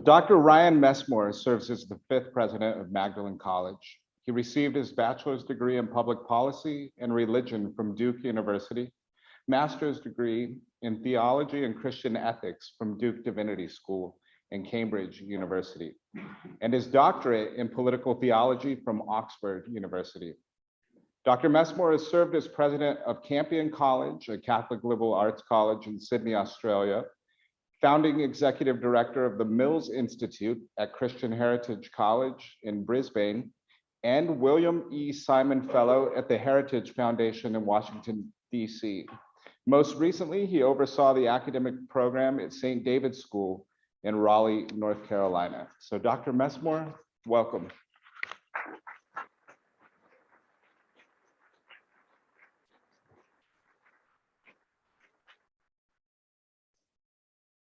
Dr. Ryan Messmore serves as the 5th president of Magdalen College. He received his bachelor's degree in public policy and religion from Duke University, master's degree in theology and Christian ethics from Duke Divinity School and Cambridge University, and his doctorate in political theology from Oxford University. Dr. Messmore has served as president of Campion College, a Catholic liberal arts college in Sydney, Australia, founding executive director of the Mills Institute at Christian Heritage College in Brisbane, and William E. Simon Fellow at the Heritage Foundation in Washington, D.C. Most recently, he oversaw the academic program at St. David's School in Raleigh, North Carolina. So Dr. Messmore, welcome.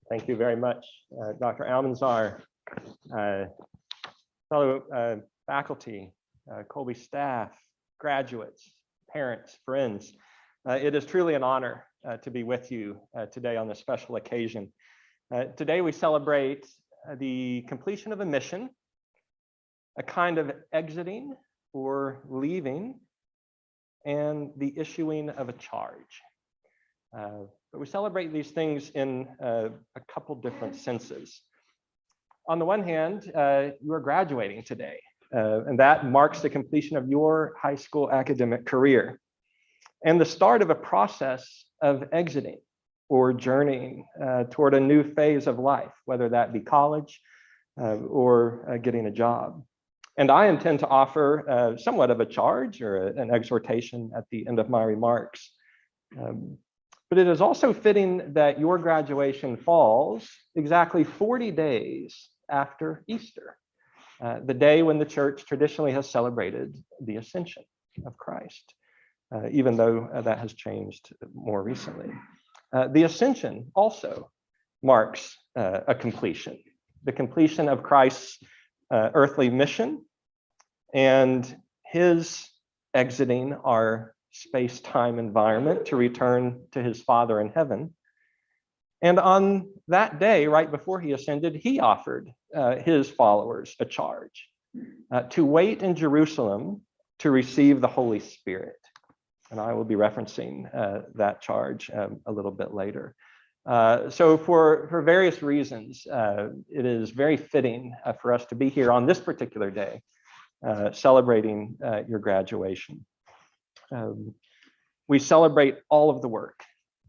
Thank you very much, Dr. Almanzar, fellow faculty, Colby staff, graduates, parents, friends. It is truly an honor to be with you today on this special occasion. Today we celebrate the completion of a mission, a kind of exiting or leaving, and the issuing of a charge. But we celebrate these things in a couple different senses. On the one hand, you are graduating today, and that marks the completion of your high school academic career and the start of a process of exiting or journeying toward a new phase of life, whether that be college or getting a job. And I intend to offer somewhat of a charge or an exhortation at the end of my remarks. But it is also fitting that your graduation falls exactly 40 days after Easter, the day when the church traditionally has celebrated the ascension of Christ, even though that has changed more recently. The ascension also marks a completion, the completion of Christ's earthly mission and his exiting our space-time environment to return to his Father in heaven. And on that day, right before he ascended, he offered his followers a charge to wait in Jerusalem to receive the Holy Spirit. And I will be referencing that charge a little bit later. So for various reasons, it is very fitting for us to be here on this particular day, celebrating your graduation. We celebrate all of the work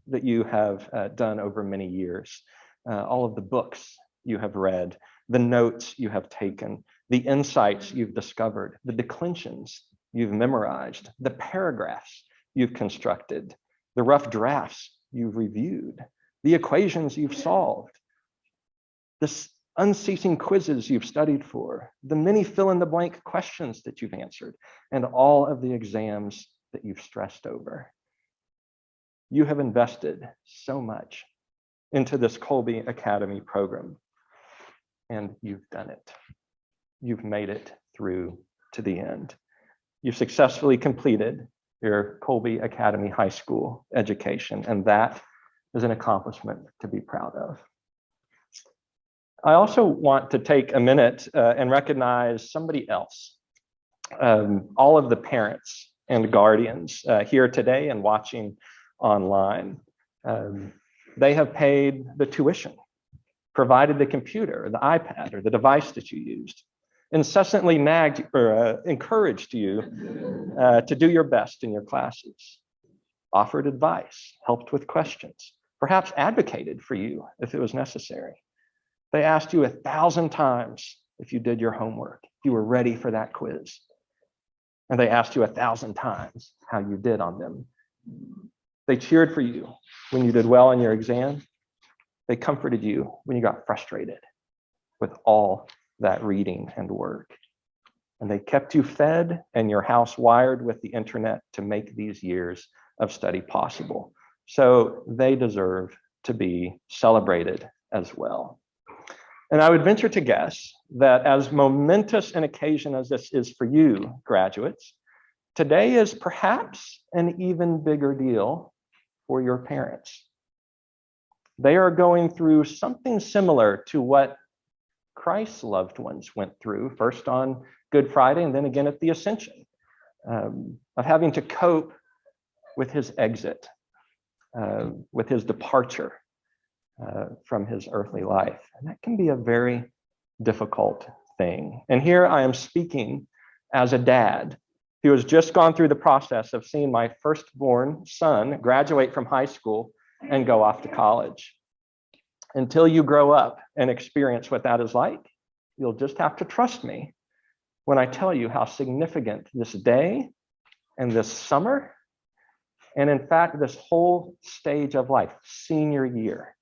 that you have done over many years, all of the books you have read, the notes you have taken, the insights you've discovered, the declensions you've memorized, the paragraphs you've constructed, the rough drafts you've reviewed, the equations you've solved, the unceasing quizzes you've studied for, the many fill-in-the-blank questions that you've answered, and all of the exams that you've stressed over. You have invested so much into this Colby Academy program, and you've done it. You've made it through to the end. You've successfully completed your Colby Academy High School education, and that is an accomplishment to be proud of. I also want to take a minute and recognize somebody else, all of the parents and guardians here today and watching online. They have paid the tuition, provided the computer, or the iPad, or the device that you used, incessantly nagged or encouraged you to do your best in your classes, offered advice, helped with questions, perhaps advocated for you if it was necessary. They asked you 1,000 times if you did your homework, if you were ready for that quiz. And they asked you 1,000 times how you did on them. They cheered for you when you did well on your exam. They comforted you when you got frustrated with all that reading and work. And they kept you fed and your house wired with the internet to make these years of study possible. So they deserve to be celebrated as well. And I would venture to guess that as momentous an occasion as this is for you, graduates, today is perhaps an even bigger deal for your parents. They are going through something similar to what Christ's loved ones went through, first on Good Friday and then again at the Ascension, of having to cope with his exit, with his departure from his earthly life. And that can be a very difficult thing. And here I am speaking as a dad who has just gone through the process of seeing my firstborn son graduate from high school and go off to college. Until you grow up and experience what that is like, you'll just have to trust me when I tell you how significant this day and this summer, and in fact, this whole stage of life, senior year,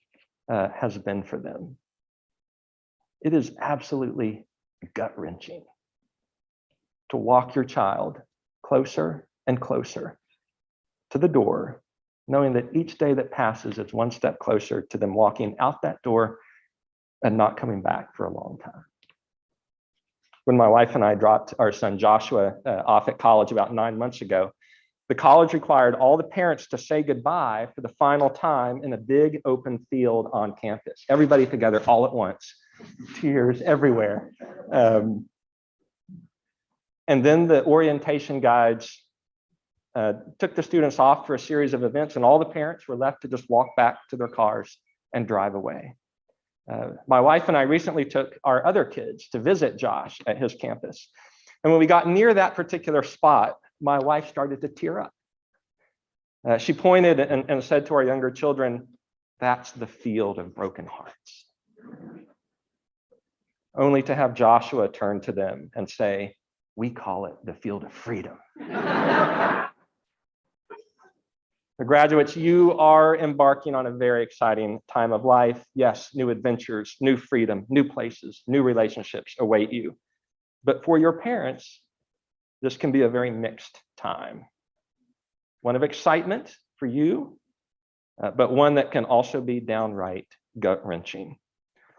has been for them. It is absolutely gut-wrenching to walk your child closer and closer to the door, knowing that each day that passes is one step closer to them walking out that door and not coming back for a long time. When my wife and I dropped our son Joshua off at college about 9 months ago, the college required all the parents to say goodbye for the final time in a big open field on campus. Everybody together all at once, tears everywhere. And then the orientation guides took the students off for a series of events, and all the parents were left to just walk back to their cars and drive away. My wife and I recently took our other kids to visit Josh at his campus. And when we got near that particular spot, my wife started to tear up. She pointed and said to our younger children, "That's the field of broken hearts." Only to have Joshua turn to them and say, "We call it the field of freedom." The graduates, you are embarking on a very exciting time of life. Yes, new adventures, new freedom, new places, new relationships await you. But for your parents, this can be a very mixed time. One of excitement for you, but one that can also be downright gut-wrenching.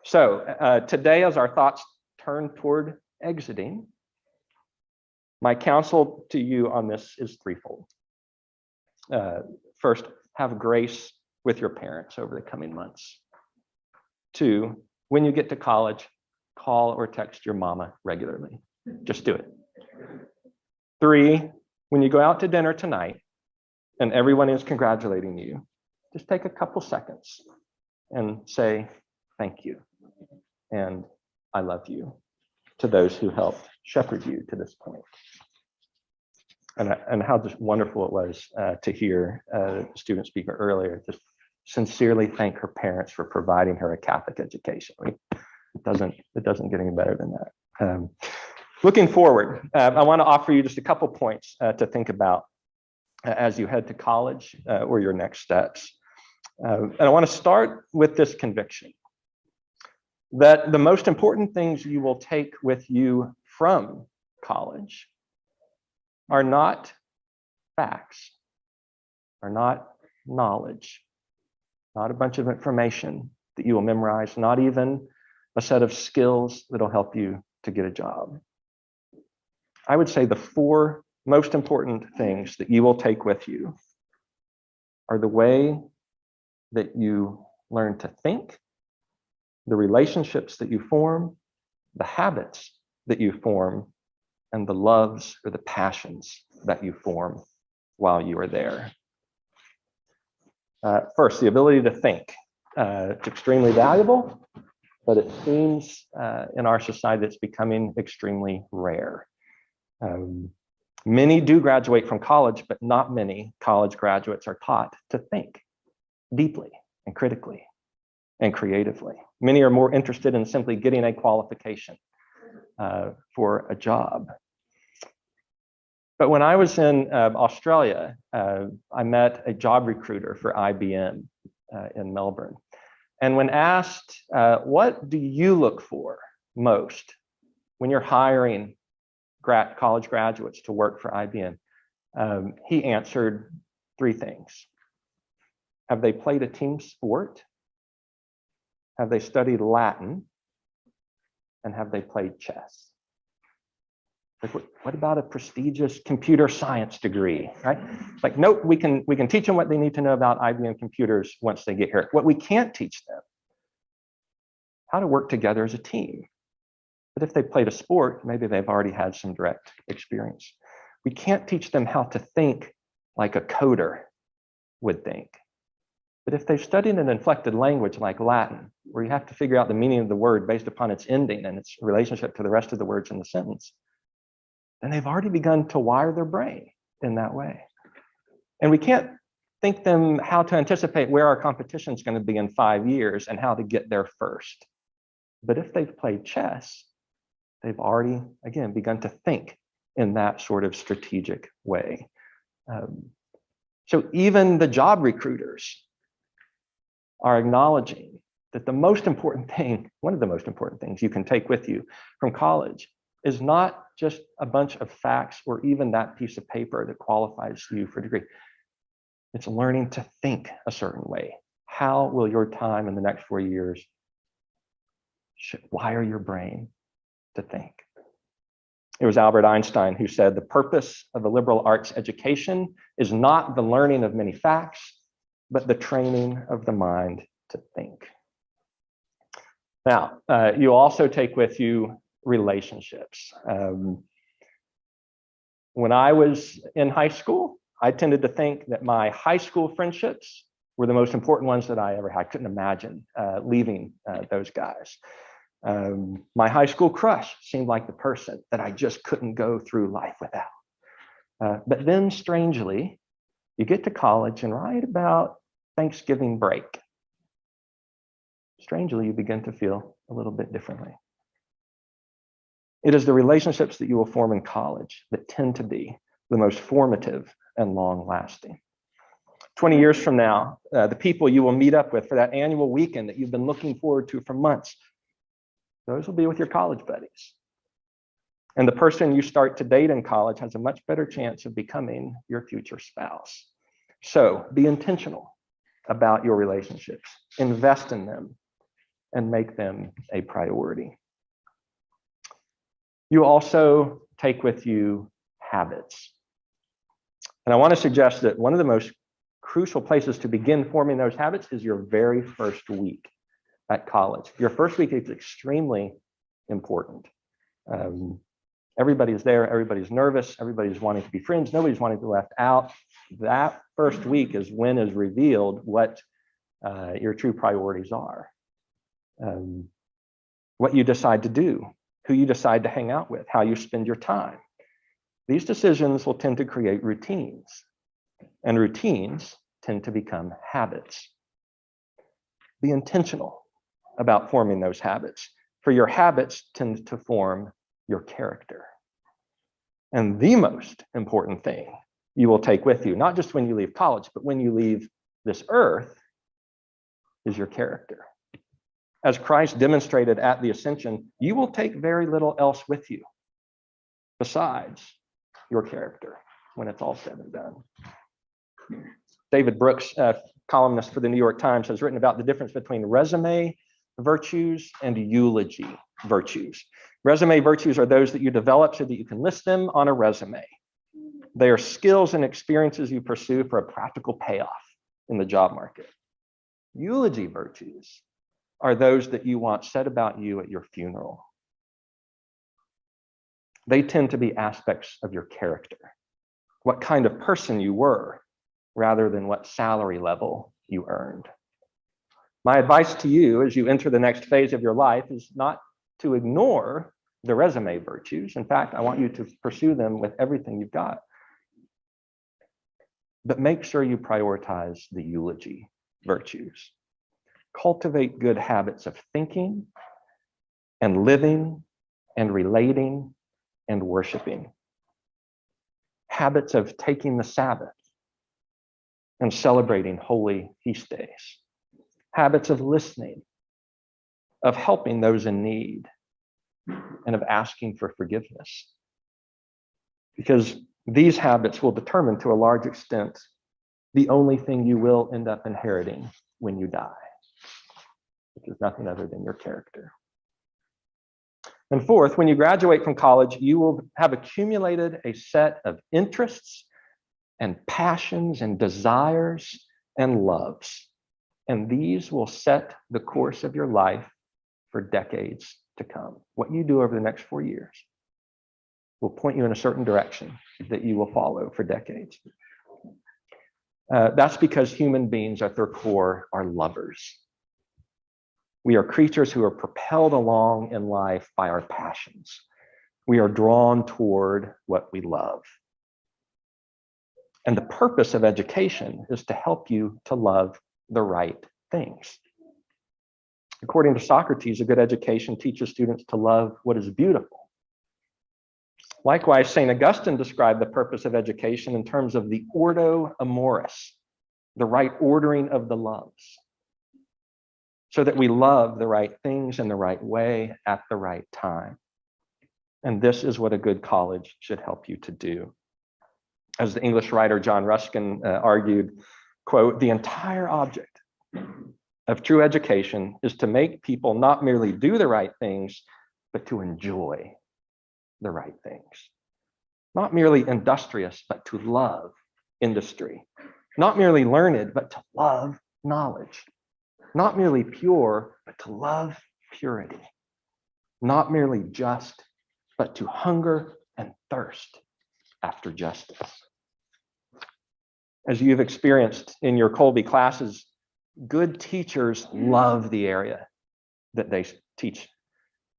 So today, as our thoughts turn toward exiting, my counsel to you on this is threefold. First, have grace with your parents over the coming months. 2, when you get to college, call or text your mama regularly. Just do it. 3, when you go out to dinner tonight and everyone is congratulating you, just take a couple seconds and say thank you and I love you to those who helped shepherd you to this point. And how just wonderful it was to hear a student speaker earlier just sincerely thank her parents for providing her a Catholic education. It doesn't get any better than that. Looking forward, I want to offer you just a couple points to think about as you head to college or your next steps. And I want to start with this conviction that the most important things you will take with you from college are not facts, are not knowledge, not a bunch of information that you will memorize, not even a set of skills that'll help you to get a job. I would say the 4 most important things that you will take with you are the way that you learn to think, the relationships that you form, the habits that you form, and the loves or the passions that you form while you are there. First, the ability to think. It's extremely valuable, but it seems in our society it's becoming extremely rare. Many do graduate from college, but not many college graduates are taught to think deeply and critically and creatively. Many are more interested in simply getting a qualification for a job. But when I was in Australia, I met a job recruiter for IBM in Melbourne. And when asked, what do you look for most when you're hiring college graduates to work for IBM? He answered 3 things. Have they played a team sport? Have they studied Latin? And have they played chess? Like, what about a prestigious computer science degree, right? Like, nope, we can teach them what they need to know about IBM computers once they get here. What we can't teach them, how to work together as a team, But if they played a sport, maybe they've already had some direct experience. We can't teach them how to think like a coder would think. But if they've studied an inflected language like Latin, where you have to figure out the meaning of the word based upon its ending and its relationship to the rest of the words in the sentence, then they've already begun to wire their brain in that way. And we can't think them how to anticipate where our competition is going to be in 5 years and how to get there first. But if they've played chess, they've already, again, begun to think in that sort of strategic way. So even the job recruiters are acknowledging that the most important thing, one of the most important things you can take with you from college is not just a bunch of facts or even that piece of paper that qualifies you for a degree. It's learning to think a certain way. How will your time in the next 4 years wire your brain to think? It was Albert Einstein who said, the purpose of a liberal arts education is not the learning of many facts, but the training of the mind to think. Now, you also take with you relationships. When I was in high school, I tended to think that my high school friendships were the most important ones that I ever had. I couldn't imagine leaving those guys. My high school crush seemed like the person that I just couldn't go through life without. But then strangely, you get to college and right about Thanksgiving break, strangely, you begin to feel a little bit differently. It is the relationships that you will form in college that tend to be the most formative and long-lasting. 20 years from now, the people you will meet up with for that annual weekend that you've been looking forward to for months, those will be with your college buddies. And the person you start to date in college has a much better chance of becoming your future spouse. So be intentional about your relationships, invest in them, and make them a priority. You also take with you habits. And I want to suggest that one of the most crucial places to begin forming those habits is your very first week at college. Your first week is extremely important. Everybody's there, everybody's nervous, everybody's wanting to be friends, nobody's wanting to be left out. That first week is when is revealed what your true priorities are. What you decide to do, who you decide to hang out with, how you spend your time. These decisions will tend to create routines, and routines tend to become habits. Be intentional about forming those habits, for your habits tend to form your character. And the most important thing you will take with you, not just when you leave college, but when you leave this earth, is your character. As Christ demonstrated at the ascension, you will take very little else with you besides your character when it's all said and done. David Brooks, columnist for the New York Times, has written about the difference between resume virtues and eulogy virtues. Resume virtues are those that you develop so that you can list them on a resume. They are skills and experiences you pursue for a practical payoff in the job market. Eulogy virtues are those that you want said about you at your funeral. They tend to be aspects of your character, what kind of person you were, rather than what salary level you earned. My advice to you as you enter the next phase of your life is not to ignore the resume virtues. In fact, I want you to pursue them with everything you've got. But make sure you prioritize the eulogy virtues. Cultivate good habits of thinking and living and relating and worshiping. Habits of taking the Sabbath and celebrating holy feast days. Habits of listening, of helping those in need, and of asking for forgiveness. Because these habits will determine to a large extent the only thing you will end up inheriting when you die, which is nothing other than your character. And fourth, when you graduate from college, you will have accumulated a set of interests and passions and desires and loves. And these will set the course of your life for decades to to come, what you do over the next 4 years, will point you in a certain direction that you will follow for decades. That's because human beings at their core are lovers. We are creatures who are propelled along in life by our passions. We are drawn toward what we love. And the purpose of education is to help you to love the right things. According to Socrates, a good education teaches students to love what is beautiful. Likewise, St. Augustine described the purpose of education in terms of the ordo amoris, the right ordering of the loves, so that we love the right things in the right way at the right time. And this is what a good college should help you to do. As the English writer John Ruskin argued, quote, "The entire object of true education is to make people not merely do the right things, but to enjoy the right things. Not merely industrious, but to love industry. Not merely learned, but to love knowledge. Not merely pure, but to love purity. Not merely just, but to hunger and thirst after justice." As you've experienced in your Colby classes, good teachers love the area that they teach.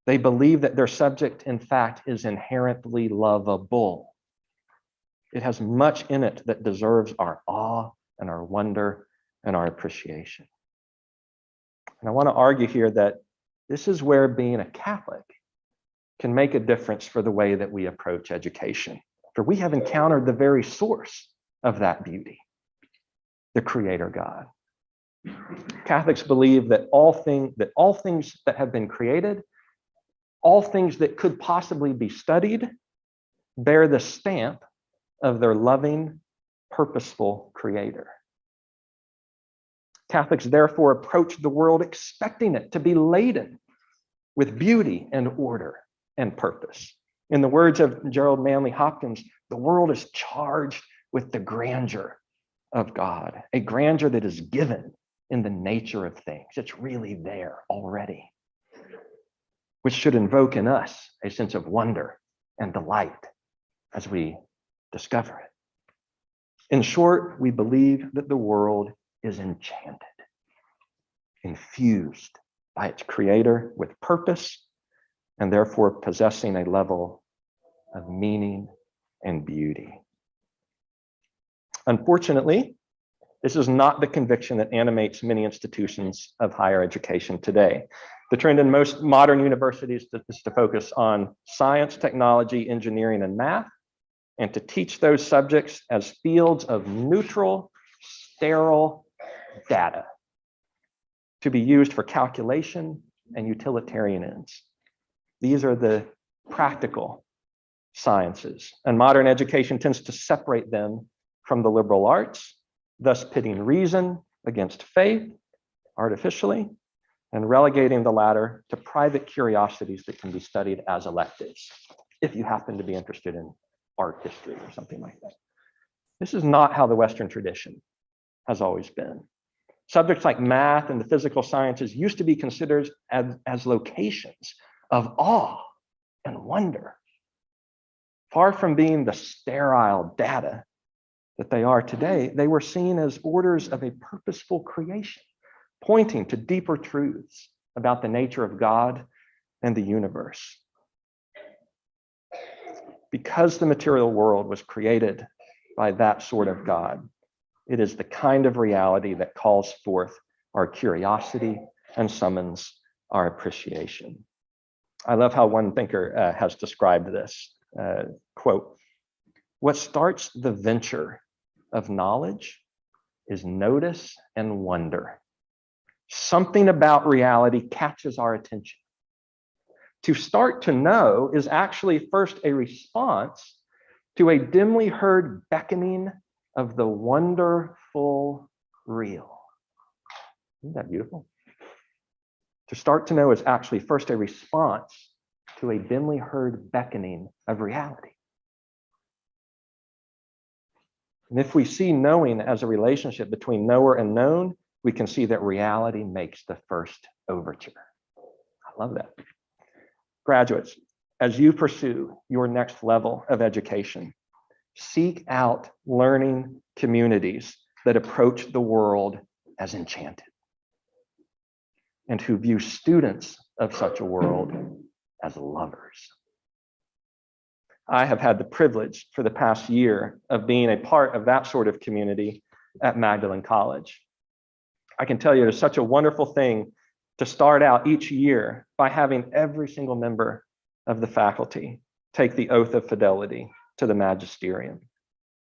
They believe that their subject, in fact, is inherently lovable. It has much in it that deserves our awe and our wonder and our appreciation. And I want to argue here that this is where being a Catholic can make a difference for the way that we approach education. For we have encountered the very source of that beauty, the Creator God. Catholics believe that all things that have been created, all things that could possibly be studied, bear the stamp of their loving, purposeful Creator. Catholics therefore approach the world expecting it to be laden with beauty and order and purpose. In the words of Gerald Manley Hopkins, the world is charged with the grandeur of God, a grandeur that is given in the nature of things. It's really there already, which should invoke in us a sense of wonder and delight as we discover it. In short, we believe that the world is enchanted, infused by its Creator with purpose, and therefore possessing a level of meaning and beauty. Unfortunately, this is not the conviction that animates many institutions of higher education today. The trend in most modern universities is to focus on science, technology, engineering, and math, and to teach those subjects as fields of neutral, sterile data to be used for calculation and utilitarian ends. These are the practical sciences, and modern education tends to separate them from the liberal arts, thus pitting reason against faith artificially and relegating the latter to private curiosities that can be studied as electives, if you happen to be interested in art history or something like that. This is not how the Western tradition has always been. Subjects like math and the physical sciences used to be considered as locations of awe and wonder, far from being the sterile data that they are today. They were seen as orders of a purposeful creation, pointing to deeper truths about the nature of God and the universe. Because the material world was created by that sort of God, it is the kind of reality that calls forth our curiosity and summons our appreciation. I love how one thinker has described this, quote, "What starts the venture of knowledge is notice and wonder. Something about reality catches our attention. To start to know is actually first a response to a dimly heard beckoning of the wonderful real." Isn't that beautiful? To start to know is actually first a response to a dimly heard beckoning of reality. And if we see knowing as a relationship between knower and known, we can see that reality makes the first overture. I love that. Graduates, as you pursue your next level of education, seek out learning communities that approach the world as enchanted and who view students of such a world as lovers. I have had the privilege for the past year of being a part of that sort of community at Magdalen College. I can tell you it is such a wonderful thing to start out each year by having every single member of the faculty take the oath of fidelity to the magisterium,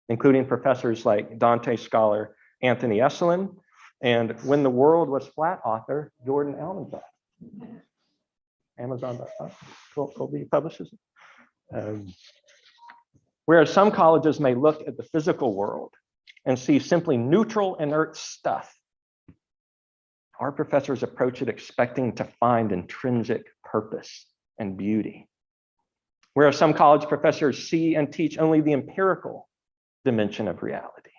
including professors like Dante scholar Anthony Esselin and When the World Was Flat author Jordan Almanzar. Amazon.com, Colby publishes it. Whereas some colleges may look at the physical world and see simply neutral, inert stuff, our professors approach it expecting to find intrinsic purpose and beauty. Whereas some college professors see and teach only the empirical dimension of reality,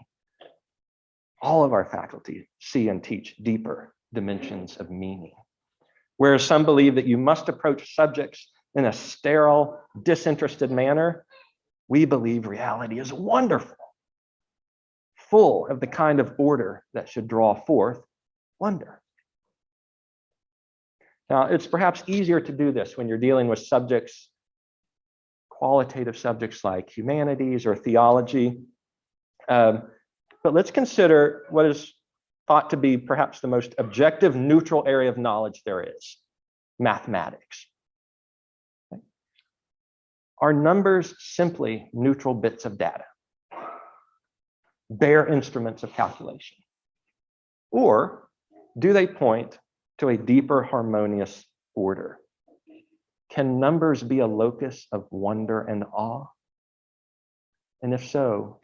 all of our faculty see and teach deeper dimensions of meaning. Whereas some believe that you must approach subjects in a sterile, disinterested manner, we believe reality is wonderful, full of the kind of order that should draw forth wonder. Now, it's perhaps easier to do this when you're dealing with subjects, qualitative subjects like humanities or theology. But let's consider what is thought to be perhaps the most objective, neutral area of knowledge there is, mathematics. Are numbers simply neutral bits of data, bare instruments of calculation? Or do they point to a deeper harmonious order? Can numbers be a locus of wonder and awe? And if so,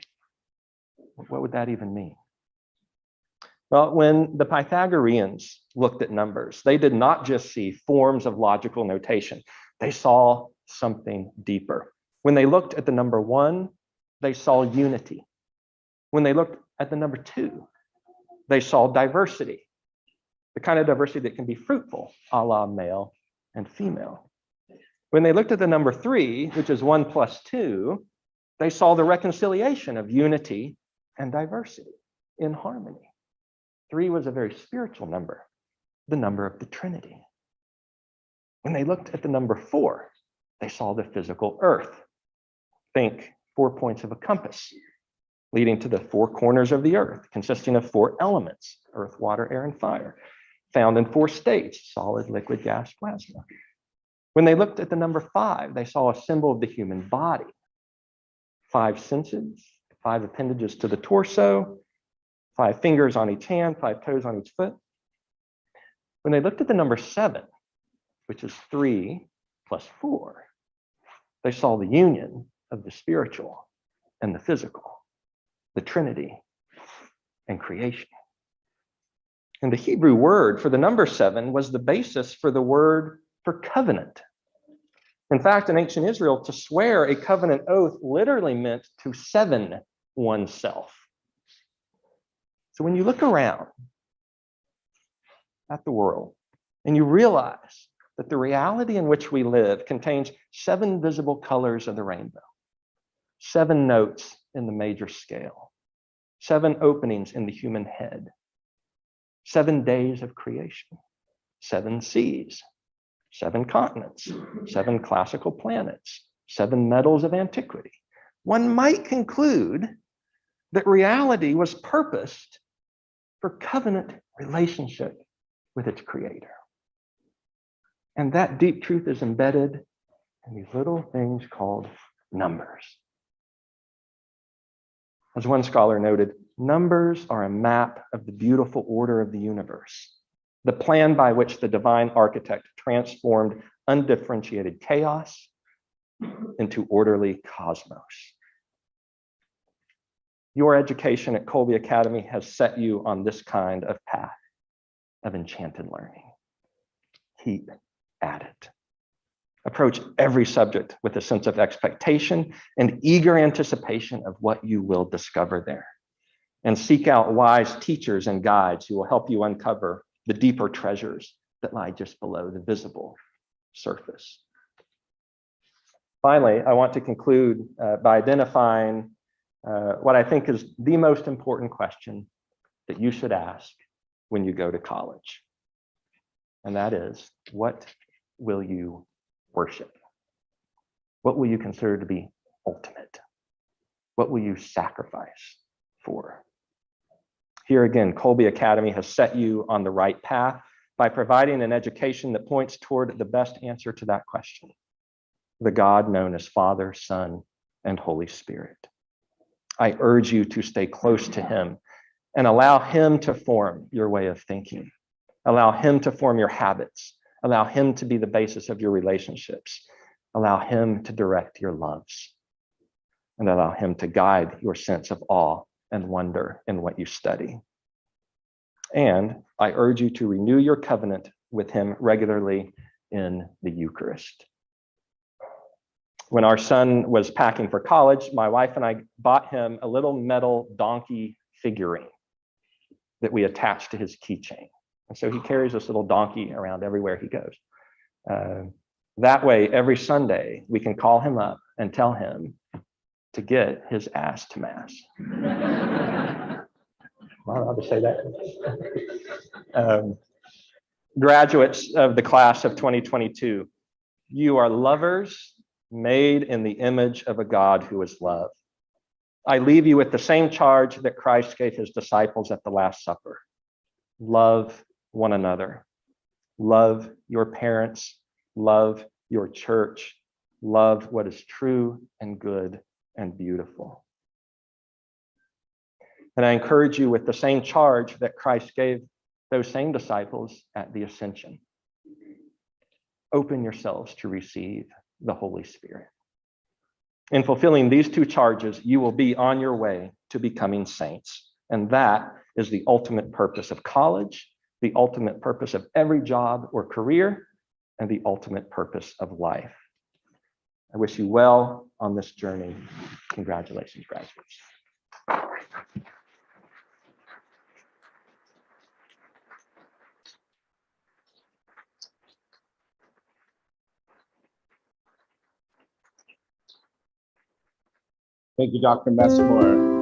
what would that even mean? Well, when the Pythagoreans looked at numbers, they did not just see forms of logical notation. They saw something deeper. When they looked at the number 1, they saw unity. When they looked at the number 2, they saw diversity, the kind of diversity that can be fruitful, a la male and female. When they looked at the number 3, which is 1 plus 2, they saw the reconciliation of unity and diversity in harmony. 3 was a very spiritual number, the number of the Trinity. When they looked at the number 4, they saw the physical earth. Think 4 points of a compass, leading to the 4 corners of the earth, consisting of 4 elements, earth, water, air, and fire, found in 4 states, solid, liquid, gas, plasma. When they looked at the number 5, they saw a symbol of the human body, 5 senses, 5 appendages to the torso, 5 fingers on each hand, 5 toes on each foot. When they looked at the number 7, which is 3 plus 4, they saw the union of the spiritual and the physical, the Trinity and creation. And the Hebrew word for the number 7 was the basis for the word for covenant. In fact, in ancient Israel, to swear a covenant oath literally meant to seven oneself. So when you look around at the world and you realize that the reality in which we live contains 7 visible colors of the rainbow, 7 notes in the major scale, 7 openings in the human head, 7 days of creation, 7 seas, 7 continents, 7 classical planets, 7 metals of antiquity, one might conclude that reality was purposed for covenant relationship with its creator. And that deep truth is embedded in these little things called numbers. As one scholar noted, numbers are a map of the beautiful order of the universe, the plan by which the divine architect transformed undifferentiated chaos into orderly cosmos. Your education at Colby Academy has set you on this kind of path of enchanted learning. Keep at it. Approach every subject with a sense of expectation and eager anticipation of what you will discover there. And seek out wise teachers and guides who will help you uncover the deeper treasures that lie just below the visible surface. Finally, I want to conclude by identifying what I think is the most important question that you should ask when you go to college. And that is, what will you worship? What will you consider to be ultimate? What will you sacrifice for? Here again, Colby Academy has set you on the right path by providing an education that points toward the best answer to that question, the God known as Father, Son, and Holy Spirit. I urge you to stay close to him and allow him to form your way of thinking. Allow him to form your habits. Allow him to be the basis of your relationships. Allow him to direct your loves. And allow him to guide your sense of awe and wonder in what you study. And I urge you to renew your covenant with him regularly in the Eucharist. When our son was packing for college, my wife and I bought him a little metal donkey figurine that we attached to his keychain. And so he carries this little donkey around everywhere he goes. That way, every Sunday, we can call him up and tell him to get his ass to Mass. Am I allowed to say that? Graduates of the class of 2022, you are lovers made in the image of a God who is love. I leave you with the same charge that Christ gave his disciples at the Last Supper. Love one another. Love your parents. Love your church. Love what is true and good and beautiful. And I encourage you with the same charge that Christ gave those same disciples at the Ascension. Open yourselves to receive the Holy Spirit. In fulfilling these two charges, you will be on your way to becoming saints. And that is the ultimate purpose of college, the ultimate purpose of every job or career, and the ultimate purpose of life. I wish you well on this journey. Congratulations, graduates. Thank you, Dr. Messmore.